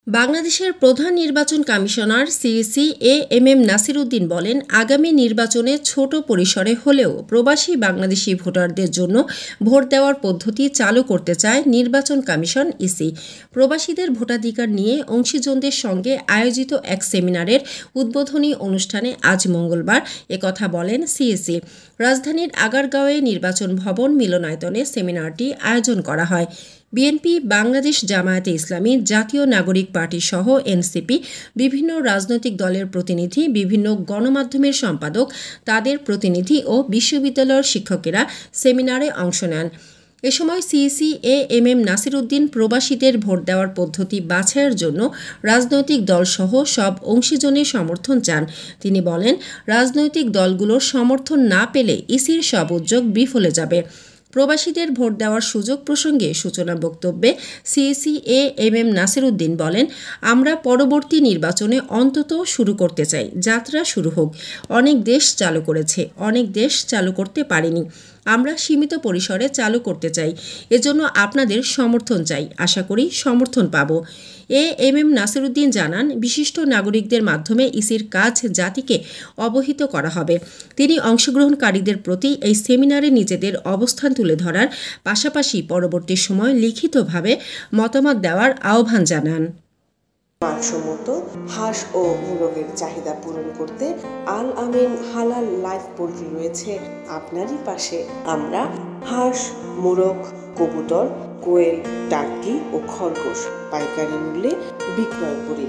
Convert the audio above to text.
বাংলাদেশের প্রধান নির্বাচন commissioner CEC M Nasir Uddin বলেন, আগামী নির্বাচনে ছোট পরিসরে হলেও প্রবাসী বাংলাদেশি ভোটারদের জন্য ভোট দেওয়ার পদ্ধতি চালু করতে চায় নির্বাচন কমিশন ইসি। প্রবাসীদের ভোটাধিকার নিয়ে অংশীজনদের সঙ্গে আয়োজিত এক সেমিনারের উদ্বোধনী অনুষ্ঠানে আজ মঙ্গলবার একথা বলেন সিইসি। রাজধানীর আগারগাঁওয়ে নির্বাচন ভবন মিলনায়তনে সেমিনারটি আয়োজন করা হয়। বিএনপি, বাংলাদেশ জামায়াতে ইসলামী, জাতীয় নাগরিক পার্টি সহ এনসিপি, বিভিন্ন রাজনৈতিক দলের প্রতিনিধি, বিভিন্ন গণমাধ্যমের সম্পাদক, তাদের প্রতিনিধি ও বিশ্ববিদ্যালয়ের শিক্ষকেরা সেমিনারে অংশ নেন। এ সময় সিইসি এম নাসির উদ্দিন প্রবাসীদের ভোট দেওয়ার পদ্ধতি বাছাইয়ের জন্য রাজনৈতিক দলসহ সব অংশীজনের সমর্থন চান। তিনি বলেন, রাজনৈতিক দলগুলোর সমর্থন না পেলে ইসির সব উদ্যোগ বিফলে যাবে। প্রবাসীদের ভোট দেওয়ার সুযোগ প্রসঙ্গে সূচনা বক্তব্যে সিইসি এম নাসির উদ্দিন বলেন, আমরা পরবর্তী নির্বাচনে অন্তত শুরু করতে চাই। যাত্রা শুরু হোক। অনেক দেশ চালু করেছে, অনেক দেশ চালু করতে পারেনি। আমরা সীমিত পরিসরে চালু করতে চাই। এজন্য আপনাদের সমর্থন চাই। আশা করি সমর্থন পাব। এম নাসির উদ্দিন জানান, বিশিষ্ট নাগরিকদের মাধ্যমে ইসির কাজ জাতিকে অবহিত করা হবে। তিনি অংশগ্রহণকারীদের প্রতি এই সেমিনারে নিজেদের অবস্থান তুলে ধরার পাশাপাশি পরবর্তী সময় লিখিতভাবে মতামত দেওয়ার আহ্বান জানান। মানসম্মত হাঁস ও মোরগের চাহিদা পূরণ করতে আল আমিন হালাল লাইফ পোল্ট্রি রয়েছে আপনারই পাশে। আমরা হাঁস, মোরগ, কবুতর, কোয়েল, টার্কি ও খরগোশ পাইকারি মূল্যে বিক্রয় করি।